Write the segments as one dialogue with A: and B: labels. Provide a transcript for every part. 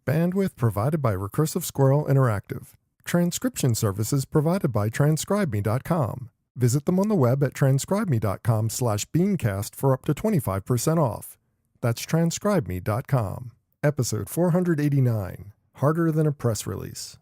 A: Bandwidth provided by Recursive Squirrel Interactive. Transcription services provided by transcribeme.com. Visit them on the web at transcribeme.com/BeanCast for up to 25% off. That's transcribeme.com. Episode 489. Harder than a press release.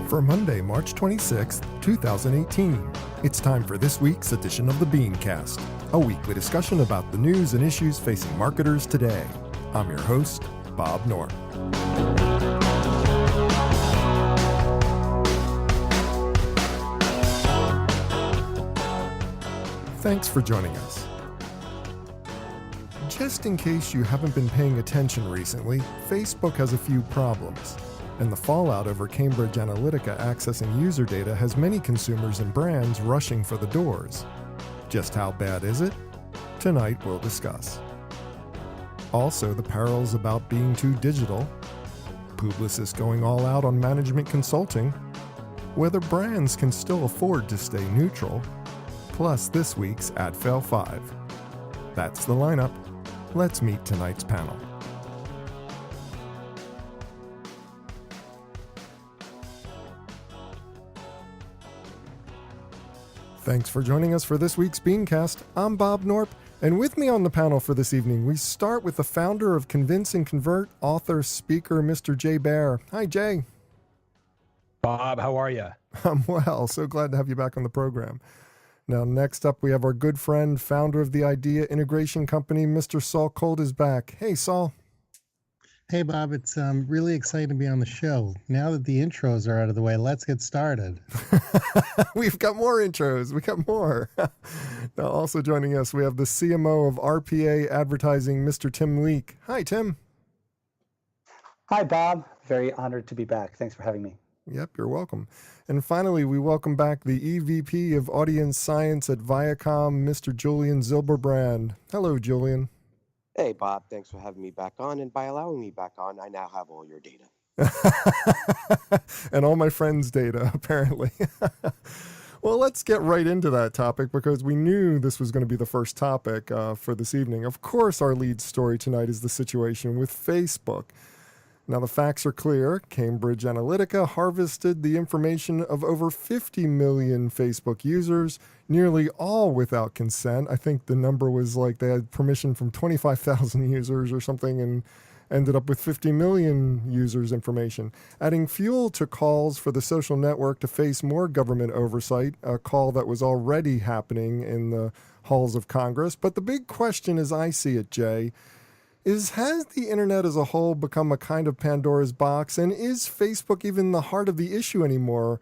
A: For Monday, March 26th, 2018. It's time for this week's edition of the BeanCast, a weekly discussion about the news and issues facing marketers today. I'm your host, Bob North. Thanks for joining us. Just in case you haven't been paying attention recently, Facebook has a few problems. And the fallout over Cambridge Analytica accessing user data has many consumers and brands rushing for the doors. Just how bad is it? Tonight we'll discuss. Also, the perils about being too digital, Publicis going all out on management consulting, whether brands can still afford to stay neutral, plus this week's AdFail 5. That's the lineup. Let's meet tonight's panel. Thanks for joining us for this week's BeanCast. I'm Bob Norp, and with me on the panel for this evening, we start with the founder of Convince and Convert, author, speaker, Mr. Jay Baer. Hi, Jay.
B: Bob, how are you?
A: I'm well. So glad to have you back on the program. Now, next up, we have our good friend, founder of the Idea Integration Company, Mr. Saul Colt is back. Hey, Saul.
C: Hey, Bob, it's really exciting to be on the show. Now that the intros are out of the way, let's get started.
A: We've got more intros. We got more. Now, also joining us, we have the CMO of RPA Advertising, Mr. Tim Leake. Hi, Tim.
D: Hi, Bob. Very honored to be back. Thanks for having me.
A: Yep, you're welcome. And finally, we welcome back the EVP of Audience Science at Viacom, Mr. Julian Zilberbrand. Hello, Julian.
E: Hey, Bob, thanks for having me back on. And by allowing me back on, I now have all your data.
A: And all my friends' data, apparently. Well, let's get right into that topic because we knew this was going to be the first topic for this evening. Of course, our lead story tonight is the situation with Facebook. Now, the facts are clear. Cambridge Analytica harvested the information of over 50 million Facebook users, nearly all without consent. I think the number was like they had permission from 25,000 users or something and ended up with 50 million users' information, adding fuel to calls for the social network to face more government oversight, a call that was already happening in the halls of Congress. But the big question, as I see it, Jay, has the internet as a whole become a kind of Pandora's box? And is Facebook even the heart of the issue anymore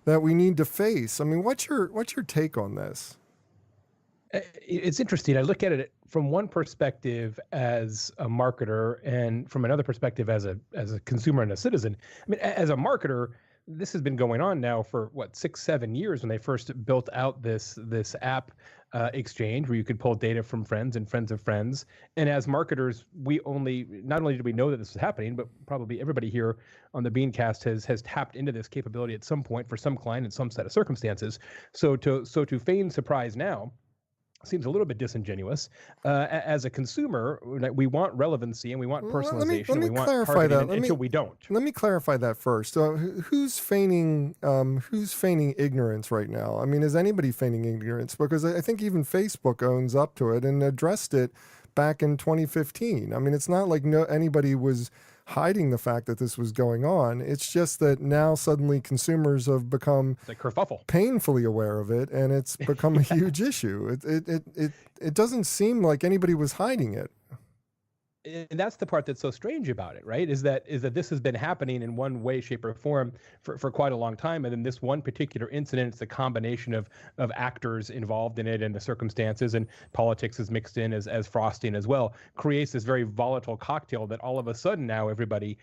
A: that we need to face? I mean, what's your take on this?
B: It's interesting. I look at it from one perspective as a marketer and from another perspective as a consumer and a citizen. I mean, as a marketer, this has been going on now for 6-7 years when they first built out this app exchange where you could pull data from friends and friends of friends. And as marketers, not only do we know that this is happening, but probably everybody here on the BeanCast has tapped into this capability at some point for some client in some set of circumstances. So to feign surprise now seems a little bit disingenuous. As a consumer, we want relevancy and we want personalization.
A: Let me
B: and we
A: clarify
B: want
A: that.
B: until we don't.
A: Let me clarify that first. Who's feigning ignorance right now? I mean, is anybody feigning ignorance? Because I think even Facebook owns up to it and addressed it back in 2015. I mean, it's not like anybody was hiding the fact that this was going on. It's just that now suddenly consumers have become
B: like kerfuffle,
A: painfully aware of it, and it's become a huge issue. It doesn't seem like anybody was hiding it.
B: and that's the part that's so strange about it, right? Is that this has been happening in one way, shape, or form for quite a long time, and then this one particular incident, it's a combination of actors involved in it and the circumstances, and politics is mixed in as frosting as well, creates this very volatile cocktail that all of a sudden now everybody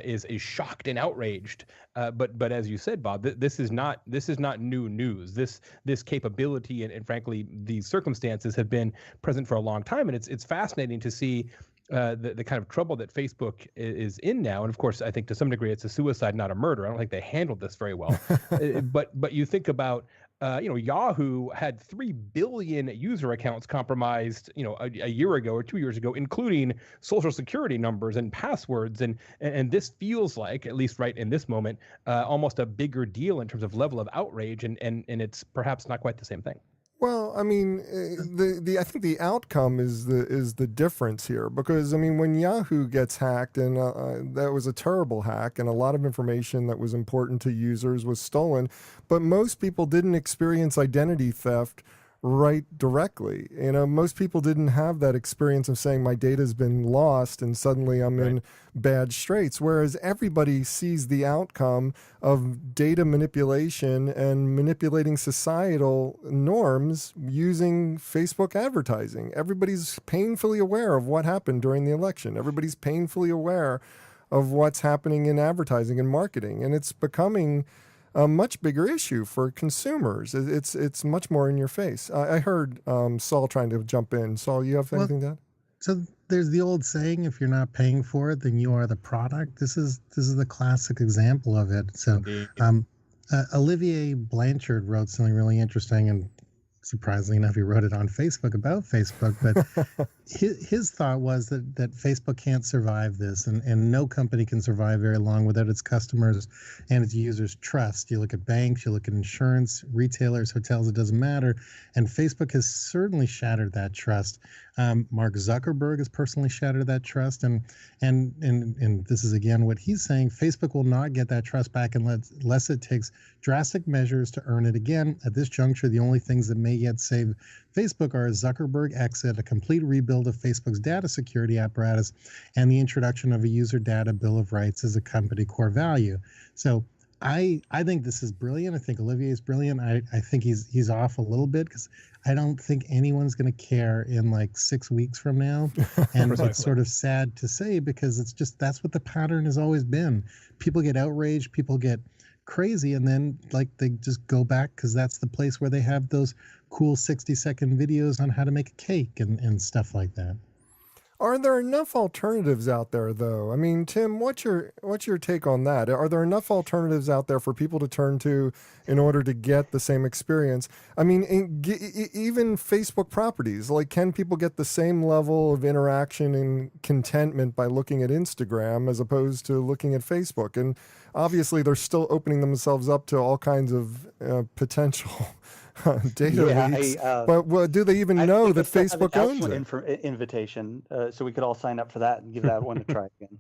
B: is shocked and outraged. But as you said, Bob, this is not new news. This capability and frankly these circumstances have been present for a long time, and it's fascinating to see the kind of trouble that Facebook is in now. And of course, I think to some degree it's a suicide, not a murder. I don't think they handled this very well. But you think about, Yahoo had 3 billion user accounts compromised, a year ago or 2 years ago, including social security numbers and passwords. And this feels like, at least right in this moment, almost a bigger deal in terms of level of outrage. And it's perhaps not quite the same thing.
A: Well, I mean, I think the outcome is the difference here, because I mean, when Yahoo gets hacked, and that was a terrible hack, and a lot of information that was important to users was stolen, but most people didn't experience identity theft right directly. Most people didn't have that experience of saying my data's been lost and suddenly I'm in bad straits, whereas everybody sees the outcome of data manipulation and manipulating societal norms using Facebook advertising. Everybody's painfully aware of what happened during the election. Everybody's painfully aware of what's happening in advertising and marketing, and it's becoming a much bigger issue for consumers. It's much more in your face. I heard Saul trying to jump in. Saul, you have anything to add?
C: So there's the old saying, if you're not paying for it, then you are the product. This is the classic example of it. So Olivier Blanchard wrote something really interesting, and surprisingly enough, he wrote it on Facebook about Facebook. But his thought was that Facebook can't survive this, and no company can survive very long without its customers and its users' trust. You look at banks, you look at insurance, retailers, hotels, it doesn't matter. And Facebook has certainly shattered that trust. Mark Zuckerberg has personally shattered that trust. And this is, again, what he's saying. Facebook will not get that trust back unless it takes drastic measures to earn it again. At this juncture, the only things that may yet save Facebook are a Zuckerberg exit, a complete rebuild of Facebook's data security apparatus, and the introduction of a user data bill of rights as a company core value. So I think this is brilliant. I think Olivier is brilliant. I think he's off a little bit, because I don't think anyone's going to care in like 6 weeks from now. And it's sort of sad to say, because it's just, that's what the pattern has always been. People get outraged, people get crazy, and then like they just go back, because that's the place where they have those cool 60-second videos on how to make a cake and stuff like that.
A: Are there enough alternatives out there, though? I mean, Tim, what's your take on that? Are there enough alternatives out there for people to turn to in order to get the same experience? I mean, even Facebook properties, like, can people get the same level of interaction and contentment by looking at Instagram as opposed to looking at Facebook? And obviously, they're still opening themselves up to all kinds of potential data leaks. But do they even know that Facebook owns it?
D: Invitation, so we could all sign up for that and give that one a try again.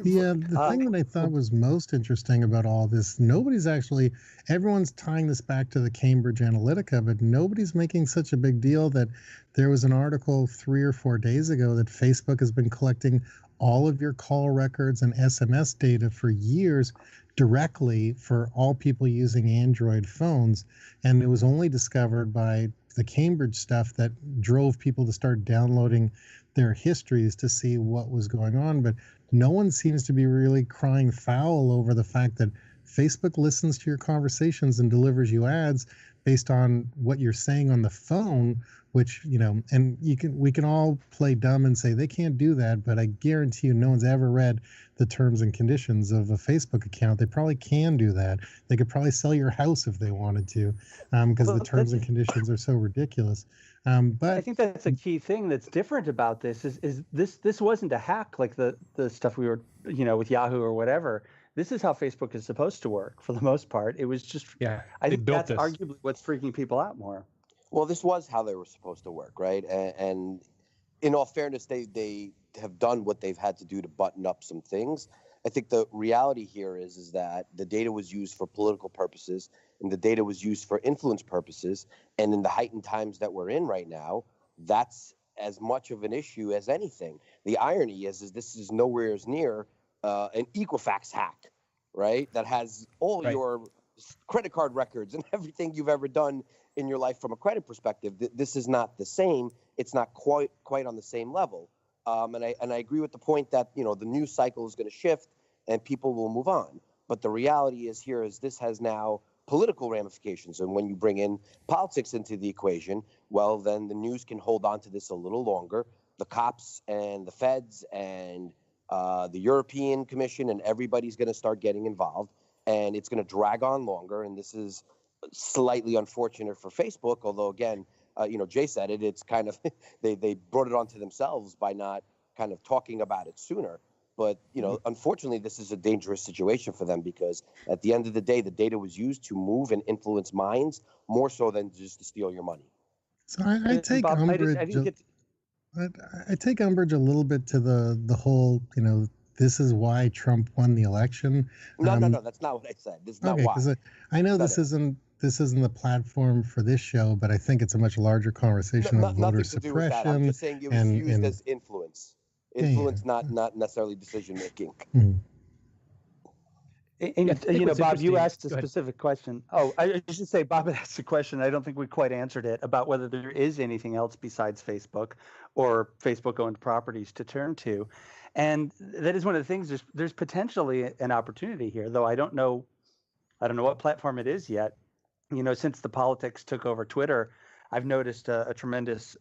C: Yeah, the thing that I thought was most interesting about all this, everyone's tying this back to the Cambridge Analytica, but nobody's making such a big deal that there was an article 3 or 4 days ago that Facebook has been collecting all of your call records and SMS data for years directly for all people using Android phones. And it was only discovered by the Cambridge stuff that drove people to start downloading their histories to see what was going on. But no one seems to be really crying foul over the fact that Facebook listens to your conversations and delivers you ads based on what you're saying on the phone, which, and we can all play dumb and say they can't do that, but I guarantee you no one's ever read the terms and conditions of a Facebook account. They probably can do that. They could probably sell your house if they wanted to, because the terms and conditions are so ridiculous. But
D: I think that's a key thing that's different about this is this wasn't a hack like the stuff we were, with Yahoo or whatever. This is how Facebook is supposed to work for the most part. It was just, I think that's arguably what's freaking people out more.
E: Well, this was how they were supposed to work, right? And in all fairness, they have done what they've had to do to button up some things. I think the reality here is that the data was used for political purposes, and the data was used for influence purposes. And in the heightened times that we're in right now, that's as much of an issue as anything. The irony is this is nowhere near an Equifax hack, right? That has all your credit card records and everything you've ever done in your life from a credit perspective. This is not the same. It's not quite on the same level. And I agree with the point that, the news cycle is going to shift and people will move on. But the reality is this has now political ramifications. And when you bring in politics into the equation, well, then the news can hold on to this a little longer. The cops and the feds and the European Commission and everybody's going to start getting involved, and it's going to drag on longer. And this is slightly unfortunate for Facebook, although, again, Jay said it, it's kind of they brought it onto themselves by not kind of talking about it sooner. But, unfortunately, this is a dangerous situation for them because at the end of the day, the data was used to move and influence minds more so than just to steal your money.
C: So I take
D: Bob,
C: umbrage. I take umbrage a little bit to the whole, this is why Trump won the election.
E: No, that's not what I said. This is not why.
C: Because I know this isn't the platform for this show, but I think it's a much larger conversation of voter suppression.
E: I'm just saying it was used as influence. Influence, not necessarily decision making.
C: Mm-hmm.
D: And, Bob, you asked a specific question. Oh, I should say Bob had asked a question. I don't think we quite answered it about whether there is anything else besides Facebook or Facebook-owned properties to turn to. And that is one of the things. There's potentially an opportunity here, though I don't know what platform it is yet. Since the politics took over Twitter, I've noticed a tremendous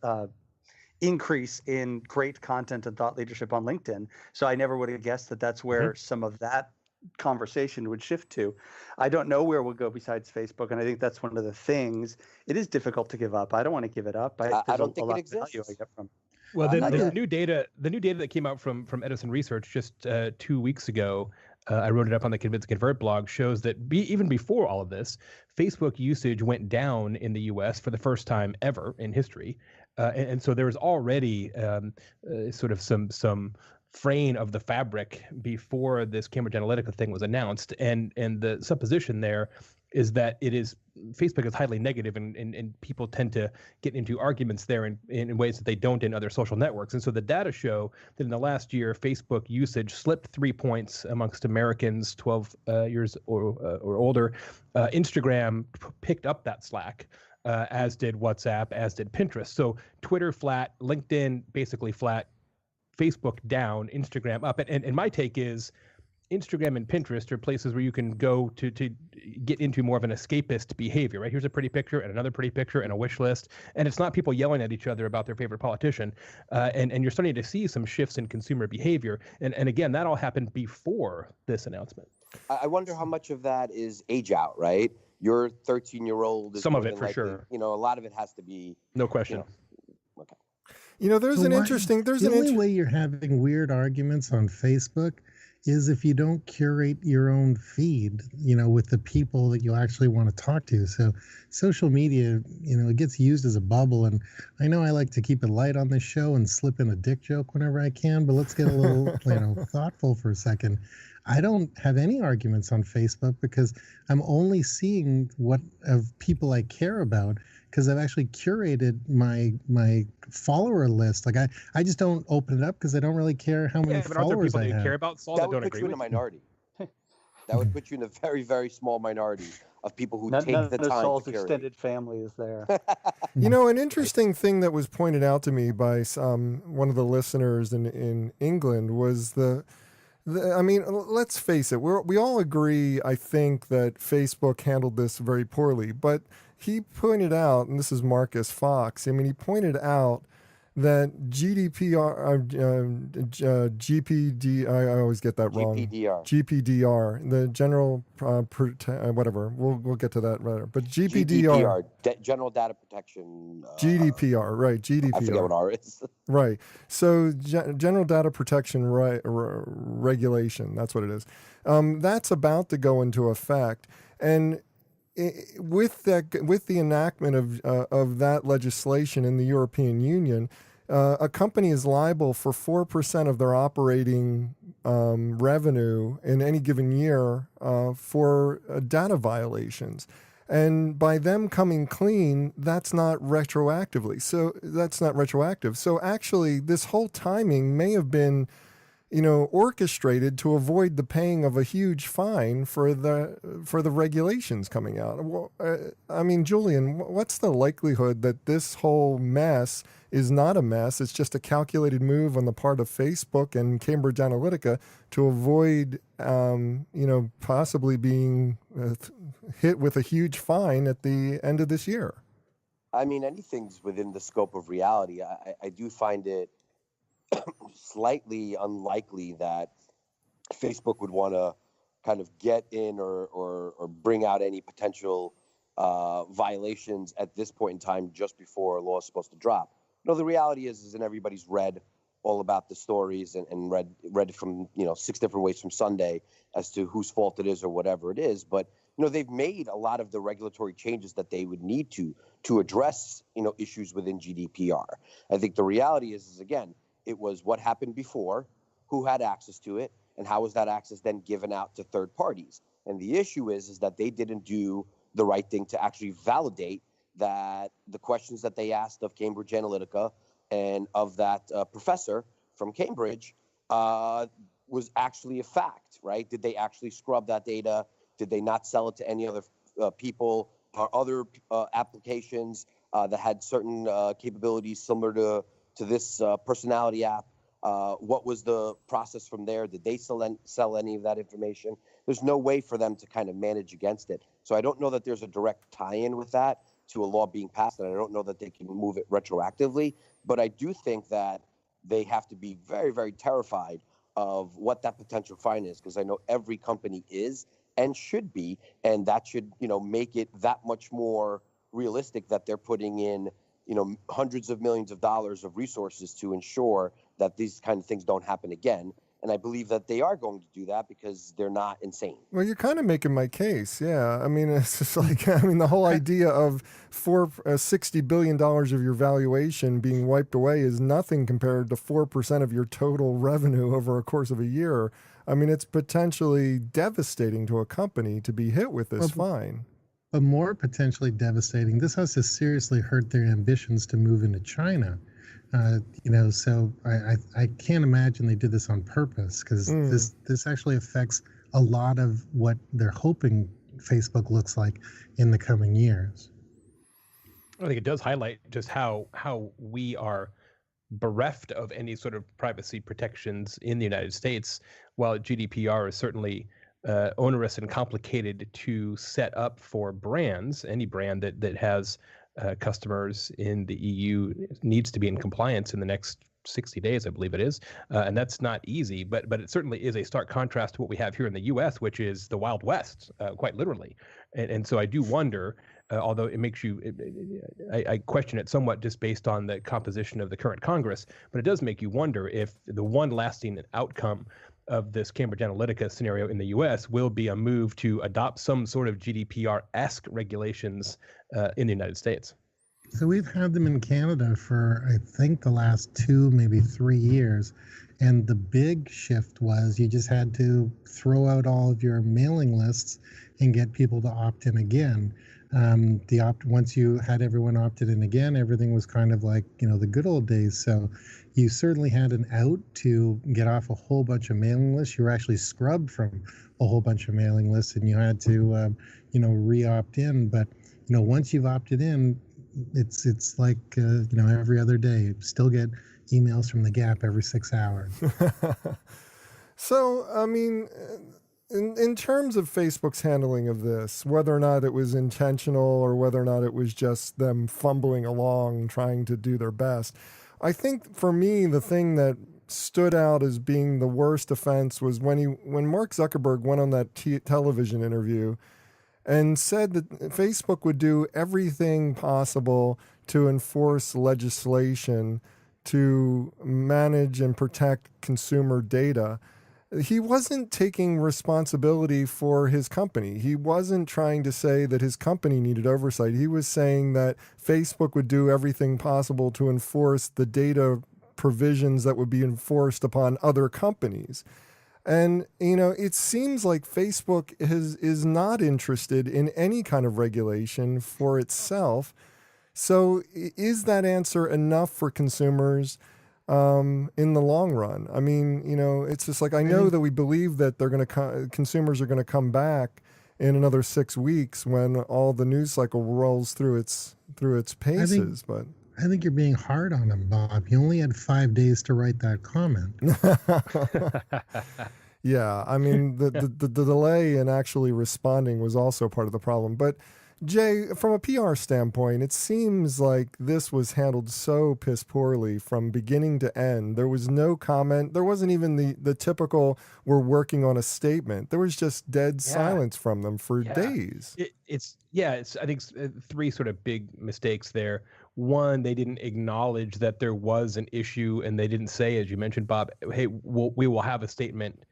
D: increase in great content and thought leadership on LinkedIn. So I never would have guessed that that's where some of that conversation would shift to. I don't know where we'll go besides Facebook, and I think that's one of the things. It is difficult to give up. I don't want to give it up.
E: I don't think it exists.
B: I get from. Well, the new data that came out from Edison Research just 2 weeks ago, I wrote it up on the Convince Convert blog, shows that even before all of this, Facebook usage went down in the U.S. for the first time ever in history. And so there was already sort of some fraying of the fabric before this Cambridge Analytica thing was announced. And the supposition there is that Facebook is highly negative, and people tend to get into arguments there in ways that they don't in other social networks. And so the data show that in the last year, Facebook usage slipped 3 points amongst Americans 12 years or older. Instagram picked up that slack. As did WhatsApp, as did Pinterest. So Twitter flat, LinkedIn basically flat, Facebook down, Instagram up. And my take is Instagram and Pinterest are places where you can go to get into more of an escapist behavior, right? Here's a pretty picture and another pretty picture and a wish list. And it's not people yelling at each other about their favorite politician. And you're starting to see some shifts in consumer behavior. And again, that all happened before this announcement.
E: I wonder how much of that is age out, right? Your 13-year-old.
B: Some of it, for sure.
E: A lot of it has to be.
B: No question.
E: Okay.
C: The only way you're having weird arguments on Facebook is if you don't curate your own feed, with the people that you actually want to talk to. So social media, it gets used as a bubble. And I know I like to keep it light on this show and slip in a dick joke whenever I can, but let's get a little, thoughtful for a second. I don't have any arguments on Facebook because I'm only seeing what of people I care about, because I've actually curated my follower list. Like I just don't open it up because I don't really care how many followers I have.
B: Care about, Saul, that
E: would put you in a minority. That would put you in a very, very small minority of people who take the time
D: Saul's
E: to curate.
D: Extended family is there.
A: An interesting thing that was pointed out to me by one of the listeners in England was let's face it, we all agree, I think, that Facebook handled this very poorly. But he pointed out, and this is Marcus Fox, he pointed out that GPD, I always get that wrong. GPDR, the General, whatever, we'll get to that later. But GPDR.
E: General Data Protection.
A: GDPR, right, GDPR.
E: I forget what R is.
A: Right. So General Data Protection Regulation, that's what it is. That's about to go into effect. And with the enactment of that legislation in the European Union, a company is liable for 4% of their operating revenue in any given year for data violations. And by them coming clean, that's not retroactive. So actually, this whole timing may have been, orchestrated to avoid the paying of a huge fine for the regulations coming out. Well, Julian, what's the likelihood that this whole mess is not a mess? It's just a calculated move on the part of Facebook and Cambridge Analytica to avoid, possibly being hit with a huge fine at the end of this year.
E: I mean, anything's within the scope of reality. I do find it slightly unlikely that Facebook would want to kind of get in or bring out any potential violations at this point in time just before a law is supposed to drop. No, the reality is and everybody's read all about the stories and read it from 6 different ways from Sunday as to whose fault it is or whatever it is. But they've made a lot of the regulatory changes that they would need to address issues within GDPR. I think the reality is again, it was what happened before, who had access to it, and how was that access then given out to third parties. And the issue is that they didn't do the right thing to actually validate that the questions that they asked of Cambridge Analytica and of that professor from Cambridge was actually a fact, right? Did they actually scrub that data? Did they not sell it to any other people or other applications that had certain capabilities similar to this personality app? What was the process from there? Did they sell any of that information? There's no way for them to kind of manage against it. So I don't know that there's a direct tie-in with that to a law being passed, and I don't know that they can move it retroactively. But I do think that they have to be very, very terrified of what that potential fine is, because I know every company is and should be, and that should, make it that much more realistic that they're putting in, hundreds of millions of dollars of resources to ensure that these kind of things don't happen again. And I believe that they are going to do that because they're not insane.
A: Well, you're kind of making my case. Yeah. I mean, it's just like, the whole idea of $60 billion of your valuation being wiped away is nothing compared to 4% of your total revenue over a course of a year. I mean, it's potentially devastating to a company to be hit with this fine.
C: But more potentially devastating, this has to seriously hurt their ambitions to move into China. So I can't imagine they did this on purpose, because this actually affects a lot of what they're hoping Facebook looks like in the coming years.
B: I think it does highlight just how we are bereft of any sort of privacy protections in the United States, while GDPR is certainly onerous and complicated to set up for brands. Any brand that has customers in the EU needs to be in compliance in the next 60 days, I believe it is. And that's not easy, but it certainly is a stark contrast to what we have here in the US, which is the Wild West, quite literally. And so I do wonder, although it makes you, I question it somewhat just based on the composition of the current Congress, but it does make you wonder if the one lasting outcome of this Cambridge Analytica scenario in the U.S. will be a move to adopt some sort of GDPR-esque regulations in the United States.
C: So we've had them in Canada for, I think, the last 2, maybe 3 years. And the big shift was you just had to throw out all of your mailing lists and get people to opt in again. Once you had everyone opted in again, everything was kind of like, the good old days. So you certainly had an out to get off a whole bunch of mailing lists. You were actually scrubbed from a whole bunch of mailing lists, and you had to, re-opt in. But, once you've opted in, it's like, every other day. You still get emails from the Gap every 6 hours.
A: So, I mean, in terms of Facebook's handling of this, whether or not it was intentional or whether or not it was just them fumbling along, trying to do their best, I think for me, the thing that stood out as being the worst offense was when Mark Zuckerberg went on that television interview and said that Facebook would do everything possible to enforce legislation to manage and protect consumer data. He wasn't taking responsibility for his company. He wasn't trying to say that his company needed oversight. He was saying that Facebook would do everything possible to enforce the data provisions that would be enforced upon other companies. And, it seems like Facebook is not interested in any kind of regulation for itself. So is that answer enough for consumers in the long run? I mean, it's just like, I know that we believe that they're going to consumers are going to come back in another 6 weeks when all the news cycle rolls through its paces, but
C: I think you're being hard on him, Bob. He only had 5 days to write that comment.
A: Yeah, I mean, the delay in actually responding was also part of the problem. But Jay, from a PR standpoint, it seems like this was handled so piss poorly from beginning to end. There was no comment. There wasn't even the typical, we're working on a statement. There was just dead silence from them for days.
B: It's I think three sort of big mistakes there. One, they didn't acknowledge that there was an issue, and they didn't say, as you mentioned, Bob, hey, we will have a statement.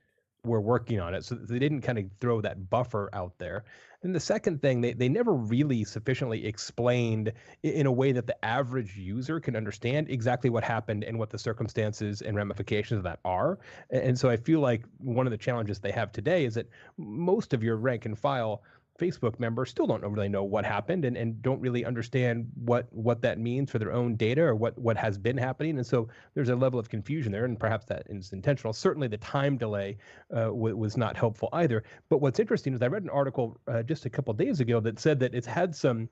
B: We're working on it. So they didn't kind of throw that buffer out there. And the second thing, they never really sufficiently explained in a way that the average user can understand exactly what happened and what the circumstances and ramifications of that are. And so I feel like one of the challenges they have today is that most of your rank and file Facebook members still don't really know what happened and don't really understand what that means for their own data or what has been happening. And so there's a level of confusion there, and perhaps that is intentional. Certainly the time delay was not helpful either. But what's interesting is I read an article just a couple days ago that said that it's had some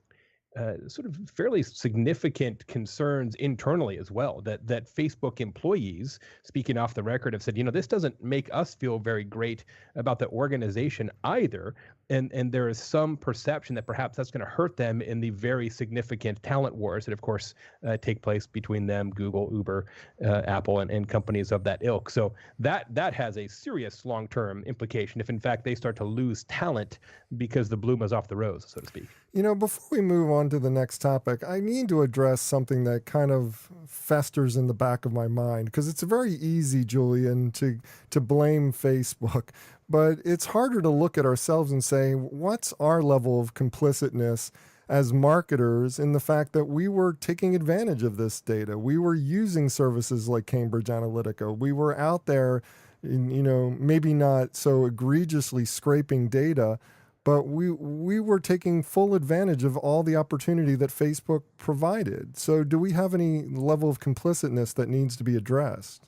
B: sort of fairly significant concerns internally as well, that Facebook employees, speaking off the record, have said, this doesn't make us feel very great about the organization either. And there is some perception that perhaps that's going to hurt them in the very significant talent wars that, of course, take place between them, Google, Uber, Apple, and companies of that ilk. So that has a serious long-term implication if, in fact, they start to lose talent because the bloom is off the rose, so to speak.
A: Before we move on to the next topic, I need to address something that kind of festers in the back of my mind, because it's very easy, Julian, to blame Facebook, but it's harder to look at ourselves and say, what's our level of complicitness as marketers in the fact that we were taking advantage of this data? We were using services like Cambridge Analytica. We were out there, maybe not so egregiously scraping data, but we were taking full advantage of all the opportunity that Facebook provided. So do we have any level of complicitness that needs to be addressed?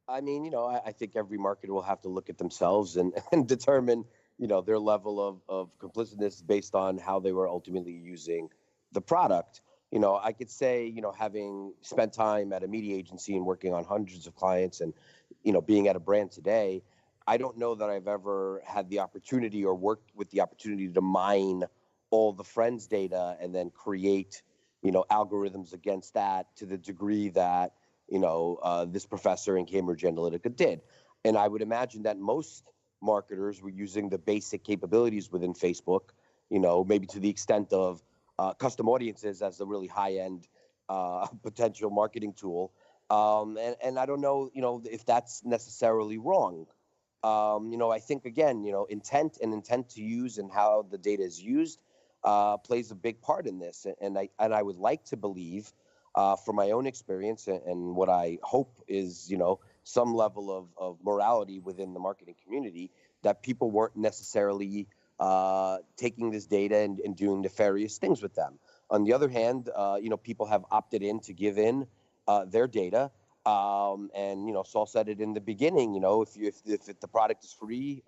E: I mean, I think every marketer will have to look at themselves and determine, their level of complicitness based on how they were ultimately using the product. I could say, having spent time at a media agency and working on hundreds of clients and, being at a brand today, I don't know that I've ever had the opportunity or worked with the opportunity to mine all the friends' data and then create, algorithms against that to the degree that, this professor in Cambridge Analytica did. And I would imagine that most marketers were using the basic capabilities within Facebook, maybe to the extent of custom audiences as a really high-end potential marketing tool. And I don't know, if that's necessarily wrong. I think, again, intent to use and how the data is used plays a big part in this. And I would like to believe, from my own experience and what I hope is, some level of morality within the marketing community, that people weren't necessarily taking this data and doing nefarious things with them. On the other hand, people have opted in to give in their data. And Saul said it in the beginning. If the product is free,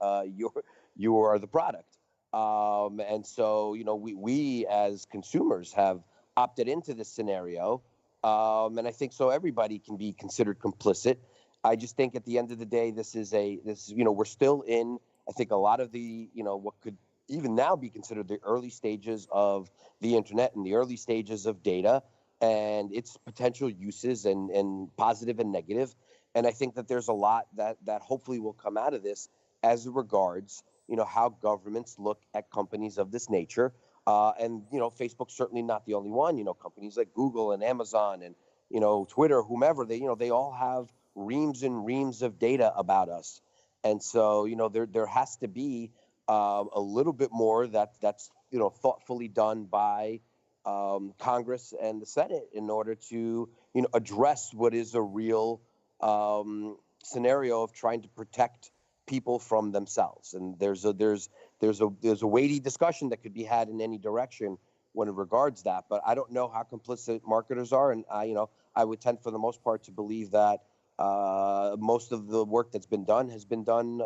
E: you are the product. And so we as consumers have opted into this scenario, and I think so everybody can be considered complicit. I just think at the end of the day, we're still in, I think, a lot of the what could even now be considered the early stages of the internet and the early stages of data and its potential uses and positive and negative. And I think that there's a lot that hopefully will come out of this as it regards, how governments look at companies of this nature. And Facebook's certainly not the only one. Companies like Google and Amazon and, Twitter, whomever, they all have reams and reams of data about us. And so, there has to be a little bit more that's thoughtfully done by Congress and the Senate in order to address what is a real scenario of trying to protect people from themselves. And there's a weighty discussion that could be had in any direction when it regards that. But I don't know how complicit marketers are, and I would tend for the most part to believe that most of the work that's been done has been done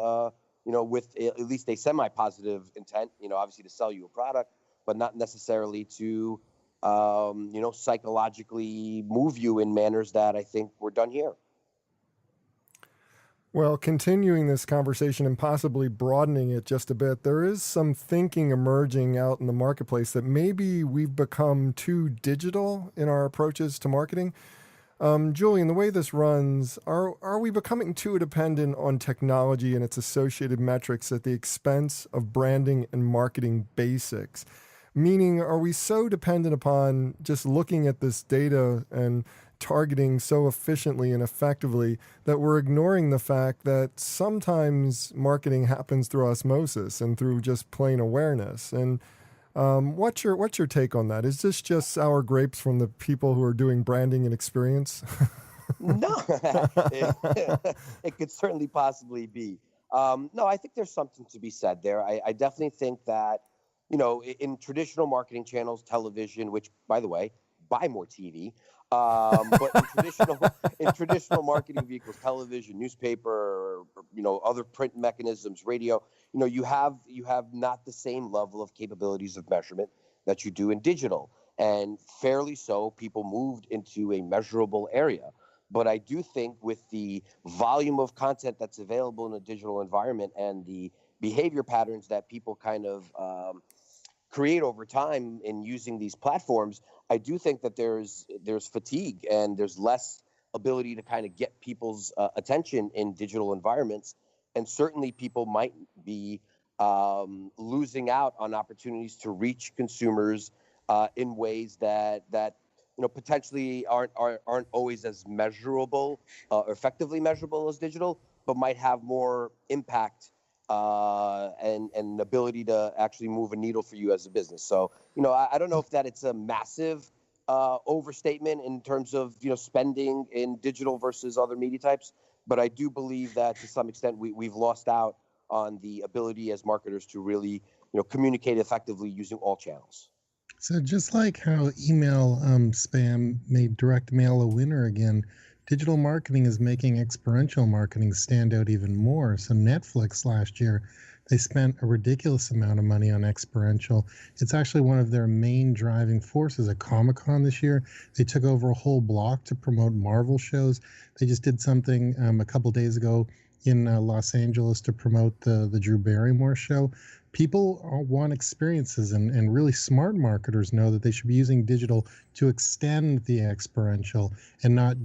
E: with at least a semi-positive intent, obviously to sell you a product, but not necessarily to psychologically move you in manners that I think were done here.
A: Well, continuing this conversation and possibly broadening it just a bit, there is some thinking emerging out in the marketplace that maybe we've become too digital in our approaches to marketing. Julian, the way this runs, are we becoming too dependent on technology and its associated metrics at the expense of branding and marketing basics? Meaning, are we so dependent upon just looking at this data and targeting so efficiently and effectively that we're ignoring the fact that sometimes marketing happens through osmosis and through just plain awareness? And what's your take on that? Is this just sour grapes from the people who are doing branding and experience?
E: No, it could certainly possibly be. No, I think there's something to be said there. I definitely think that, in traditional marketing channels, television, which, by the way, buy more TV. But in traditional marketing vehicles, television, newspaper, other print mechanisms, radio, you have not the same level of capabilities of measurement that you do in digital. And fairly so, people moved into a measurable area. But I do think with the volume of content that's available in a digital environment and the behavior patterns that people kind of create over time in using these platforms, I do think that there's fatigue and there's less ability to kind of get people's attention in digital environments. And certainly people might be losing out on opportunities to reach consumers in ways that potentially aren't always as measurable or effectively measurable as digital, but might have more impact and ability to actually move a needle for you as a business. So, I don't know if that it's a massive overstatement in terms of, spending in digital versus other media types, but I do believe that to some extent we've lost out on the ability as marketers to really, communicate effectively using all channels.
C: So just like how email spam made direct mail a winner again, digital marketing is making experiential marketing stand out even more. So Netflix last year, they spent a ridiculous amount of money on experiential. It's actually one of their main driving forces. At Comic-Con this year, they took over a whole block to promote Marvel shows. They just did something a couple days ago in Los Angeles to promote the Drew Barrymore show. People want experiences, and really smart marketers know that they should be using digital to extend the experiential and not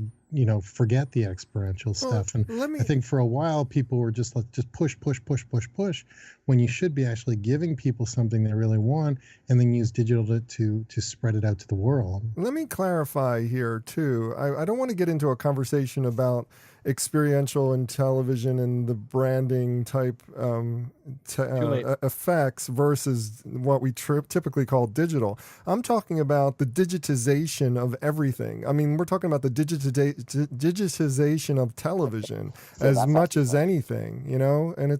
C: forget the experiential stuff. And I think for a while people were just push, when you should be actually giving people something they really want, and then use digital to spread it out to the world.
A: Let me clarify here too. I don't want to get into a conversation about experiential and television and the branding type effects versus what we typically call digital. I'm talking about the digitization of everything. I mean, we're talking about the digitization of television as much as anything, and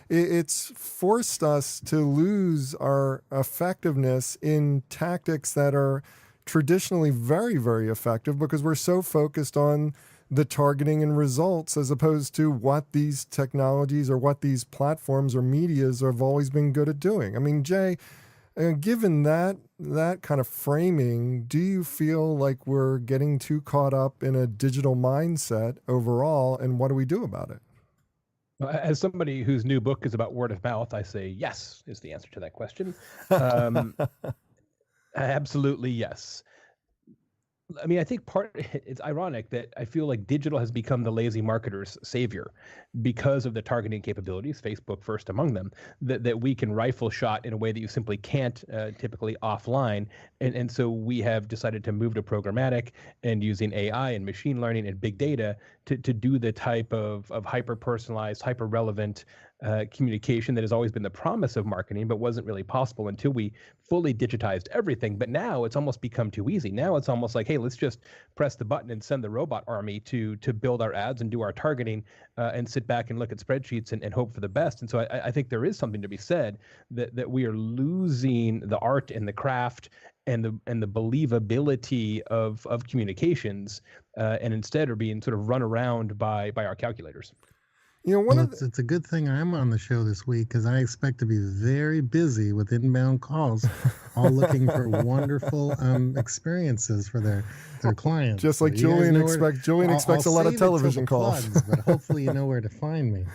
A: it's forced us to lose our effectiveness in tactics that are traditionally very, very effective because we're so focused on the targeting and results as opposed to what these technologies or what these platforms or medias have always been good at doing. I mean, Jay, given that kind of framing, do you feel like we're getting too caught up in a digital mindset overall, and what do we do about it?
B: As somebody whose new book is about word of mouth, I say yes is the answer to that question. Absolutely yes. I mean, I think it's ironic that I feel like digital has become the lazy marketer's savior because of the targeting capabilities, Facebook first among them, that we can rifle shot in a way that you simply can't typically offline. And so we have decided to move to programmatic and using AI and machine learning and big data to do the type of hyper-personalized, hyper-relevant communication that has always been the promise of marketing, but wasn't really possible until we fully digitized everything. But now it's almost become too easy. Now it's almost like, hey, let's just press the button and send the robot army to build our ads and do our targeting, and sit back and look at spreadsheets and hope for the best. And so I think there is something to be said that we are losing the art and the craft and the believability of communications, and instead are being sort of run around by our calculators.
C: It's a good thing I'm on the show this week, because I expect to be very busy with inbound calls, all looking for wonderful experiences for their clients.
A: Just like Julian expects a lot of television calls.
C: Plugs, but hopefully you know where to find me.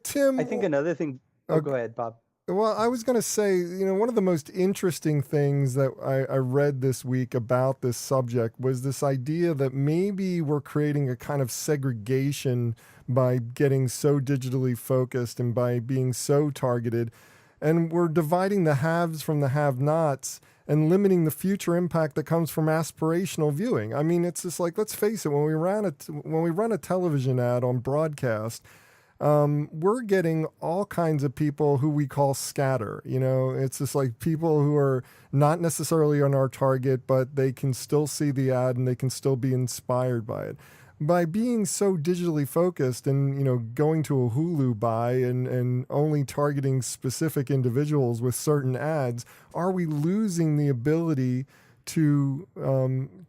A: Tim.
D: I think another thing. Oh, go ahead, Bob.
A: Well, I was going to say, one of the most interesting things that I read this week about this subject was this idea that maybe we're creating a kind of segregation by getting so digitally focused and by being so targeted. And we're dividing the haves from the have-nots and limiting the future impact that comes from aspirational viewing. I mean, it's just like, let's face it, when we run a television ad on broadcast, we're getting all kinds of people who we call scatter. It's just like people who are not necessarily on our target, but they can still see the ad and they can still be inspired by it. By being so digitally focused and, going to a Hulu buy and only targeting specific individuals with certain ads, are we losing the ability to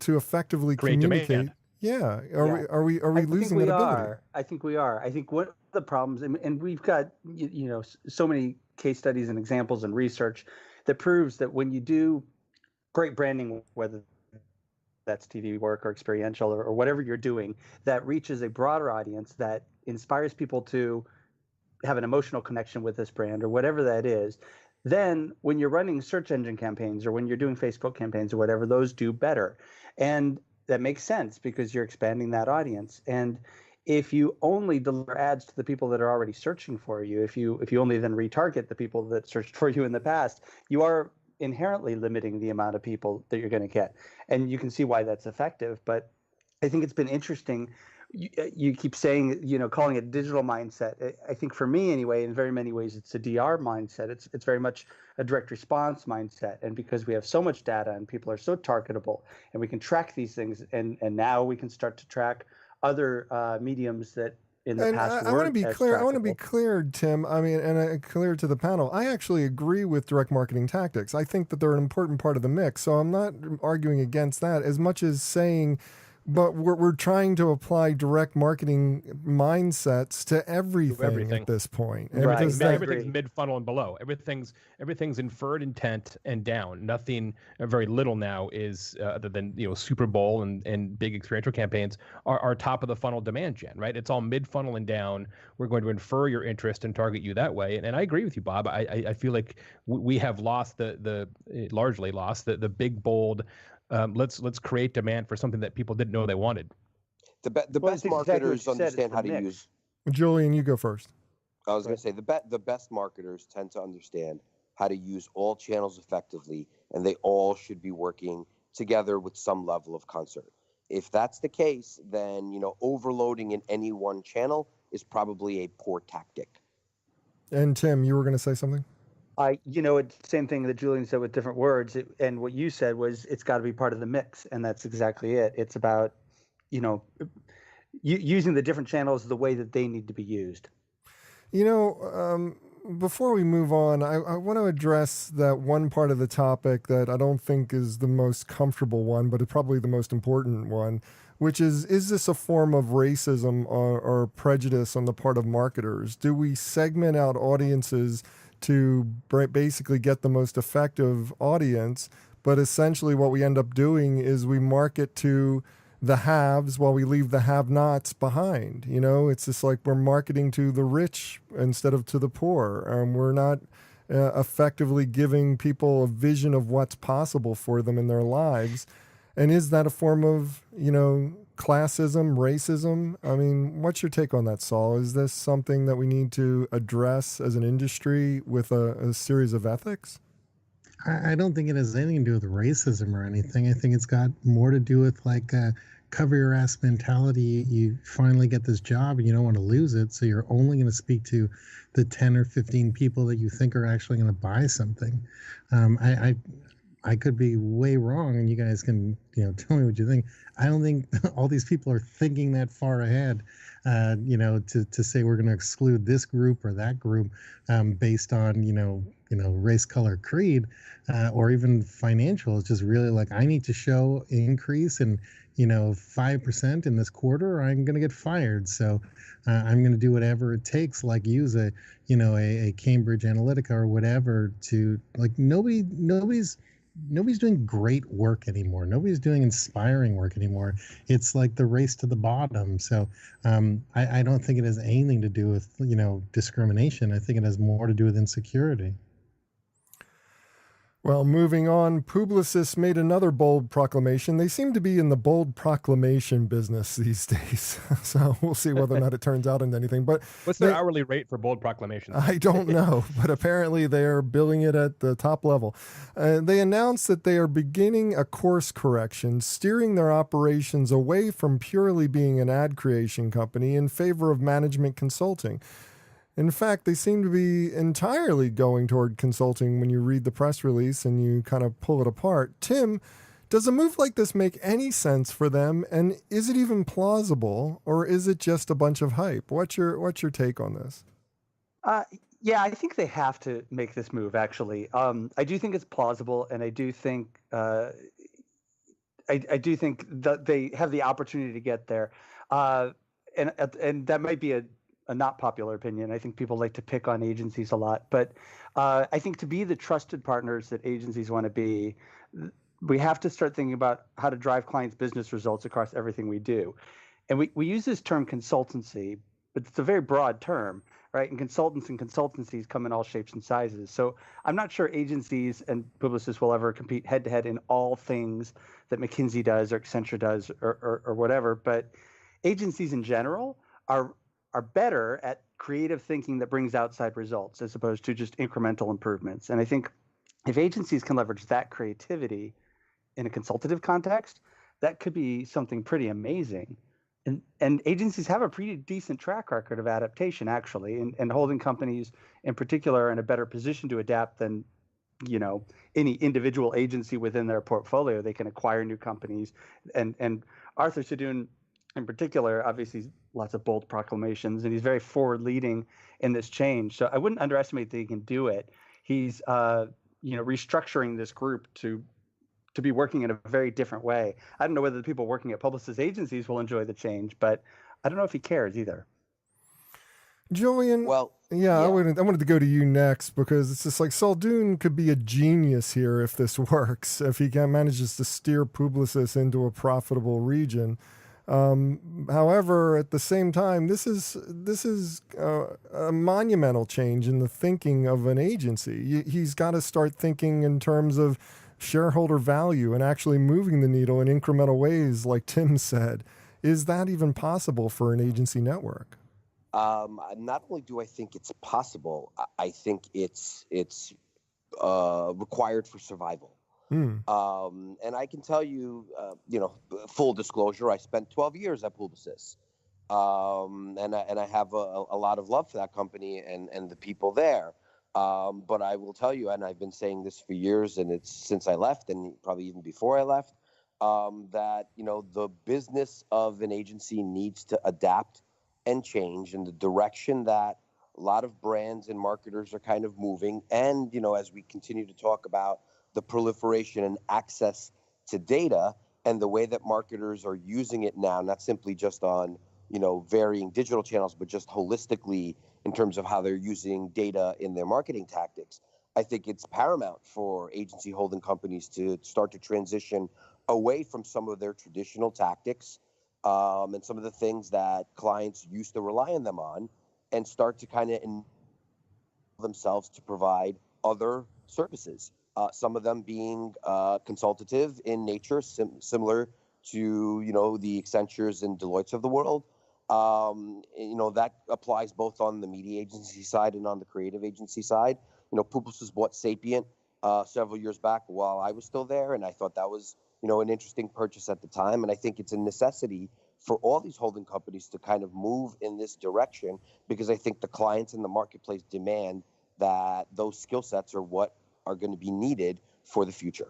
A: effectively
B: create
A: communicate?
B: Demand.
A: Yeah. Are we losing that ability?
D: I think we are. I think one of the problems, and we've got so many case studies and examples and research that proves that when you do great branding, whether that's TV work or experiential or whatever you're doing, that reaches a broader audience, that inspires people to have an emotional connection with this brand or whatever that is, then when you're running search engine campaigns or when you're doing Facebook campaigns or whatever, those do better. And that makes sense because you're expanding that audience. And if you only deliver ads to the people that are already searching for you, if you only then retarget the people that searched for you in the past, you are inherently limiting the amount of people that you're going to get. And you can see why that's effective. But I think it's been interesting. You keep saying, calling it digital mindset. I think for me anyway, in very many ways, it's a DR mindset. It's very much a direct response mindset. And because we have so much data and people are so targetable and we can track these things, and now we can start to track other mediums that in the past
A: I want to be clear. I want to be clear, Tim. I mean, and clear to the panel. I actually agree with direct marketing tactics. I think that they're an important part of the mix. So I'm not arguing against that as much as saying, but we're trying to apply direct marketing mindsets to everything at this point.
B: Right. Everything's mid-funnel and below. Everything's inferred intent and down. Nothing, very little now is other than Super Bowl and big experiential campaigns are top of the funnel demand gen. Right. It's all mid-funnel and down. We're going to infer your interest and target you that way. And I agree with you, Bob. I feel like we have lost largely lost the big bold. Let's create demand for something that people didn't know they wanted.
E: The best marketers understand how to use.
A: Julian, you go first.
E: I was going to say the best marketers tend to understand how to use all channels effectively, and they all should be working together with some level of concert. If that's the case, then overloading in any one channel is probably a poor tactic.
A: And Tim, you were going to say something?
D: Same thing that Julian said with different words. And what you said was it's got to be part of the mix. And that's exactly it. It's about, using the different channels the way that they need to be used.
A: Before we move on, I want to address that one part of the topic that I don't think is the most comfortable one, but it's probably the most important one, which is this a form of racism or prejudice on the part of marketers? Do we segment out audiences to basically get the most effective audience, but essentially what we end up doing is we market to the haves while we leave the have-nots behind? It's just like we're marketing to the rich instead of to the poor. We're not effectively giving people a vision of what's possible for them in their lives. And is that a form of, classism, racism? I mean, what's your take on that, Saul? Is this something that we need to address as an industry with a series of ethics?
C: I don't think it has anything to do with racism or anything. I think it's got more to do with cover your ass mentality. You finally get this job and you don't want to lose it, so you're only going to speak to the 10 or 15 people that you think are actually going to buy something. I could be way wrong, and you guys can tell me what you think. I don't think all these people are thinking that far ahead, to say we're going to exclude this group or that group based on race, color, creed, or even financial. It's just really like, I need to show increase in 5% in this quarter, or I'm going to get fired. So I'm going to do whatever it takes, like use a Cambridge Analytica or whatever to, like, nobody's doing great work anymore. Nobody's doing inspiring work anymore. It's like the race to the bottom. So I don't think it has anything to do with discrimination. I think it has more to do with insecurity.
A: Well, moving on, Publicis made another bold proclamation. They seem to be in the bold proclamation business these days. So we'll see whether or not it turns out into anything. But
B: what's their hourly rate for bold proclamations?
A: I don't know, but apparently they are billing it at the top level. They announced that they are beginning a course correction, steering their operations away from purely being an ad creation company in favor of management consulting. In fact, they seem to be entirely going toward consulting when you read the press release and you kind of pull it apart. Tim, does a move like this make any sense for them? And is it even plausible, or is it just a bunch of hype? What's your take on this?
D: Yeah, I think they have to make this move, actually. I do think it's plausible, and I do think I do think that they have the opportunity to get there. And that might be a not popular opinion. I think people like to pick on agencies a lot, but I think to be the trusted partners that agencies want to be, we have to start thinking about how to drive clients' business results across everything we do. And we use this term consultancy, but it's a very broad term, right? And consultants and consultancies come in all shapes and sizes. So I'm not sure agencies and Publicis will ever compete head to head in all things that McKinsey does or Accenture does or whatever, but agencies in general are better at creative thinking that brings outside results as opposed to just incremental improvements. And I think if agencies can leverage that creativity in a consultative context, that could be something pretty amazing. And agencies have a pretty decent track record of adaptation, actually, and holding companies in particular in a better position to adapt than any individual agency within their portfolio. They can acquire new companies. And Arthur Sadoun in particular, obviously, lots of bold proclamations, and he's very forward-leading in this change. So I wouldn't underestimate that he can do it. He's, restructuring this group to be working in a very different way. I don't know whether the people working at Publicis agencies will enjoy the change, but I don't know if he cares either.
A: Julian, yeah. I wanted to go to you next, because it's just like Sadoun could be a genius here if this works, if he manages to steer Publicis into a profitable region. However, at the same time, this is a monumental change in the thinking of an agency. He's got to start thinking in terms of shareholder value and actually moving the needle in incremental ways, like Tim said. Is that even possible for an agency network?
E: Not only do I think it's possible, I think it's required for survival. And I can tell you, full disclosure, I spent 12 years at Publicis, and I have a lot of love for that company and the people there. But I will tell you, and I've been saying this for years, and it's since I left, and probably even before I left, that the business of an agency needs to adapt and change in the direction that a lot of brands and marketers are kind of moving. And as we continue to talk about the proliferation and access to data and the way that marketers are using it now, not simply just on, varying digital channels, but just holistically in terms of how they're using data in their marketing tactics. I think it's paramount for agency holding companies to start to transition away from some of their traditional tactics and some of the things that clients used to rely on them on, and start to kind of themselves to provide other services. Some of them being consultative in nature, similar to, the Accentures and Deloittes of the world. That applies both on the media agency side and on the creative agency side. Publicis bought Sapient several years back while I was still there, and I thought that was, an interesting purchase at the time. And I think it's a necessity for all these holding companies to kind of move in this direction, because I think the clients in the marketplace demand that those skill sets are what are going to be needed for the future.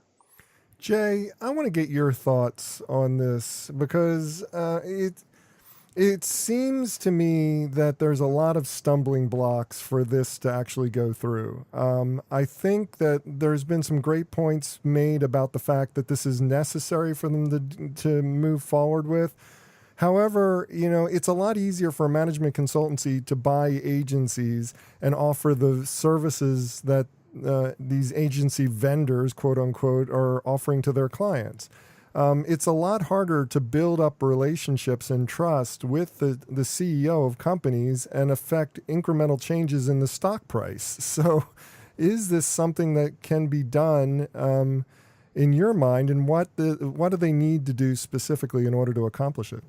A: Jay, I want to get your thoughts on this, because it seems to me that there's a lot of stumbling blocks for this to actually go through. I think that there's been some great points made about the fact that this is necessary for them to move forward with. However, it's a lot easier for a management consultancy to buy agencies and offer the services that these agency vendors, quote unquote, are offering to their clients. It's a lot harder to build up relationships and trust with the CEO of companies and affect incremental changes in the stock price. So is this something that can be done in your mind, and what do they need to do specifically in order to accomplish it?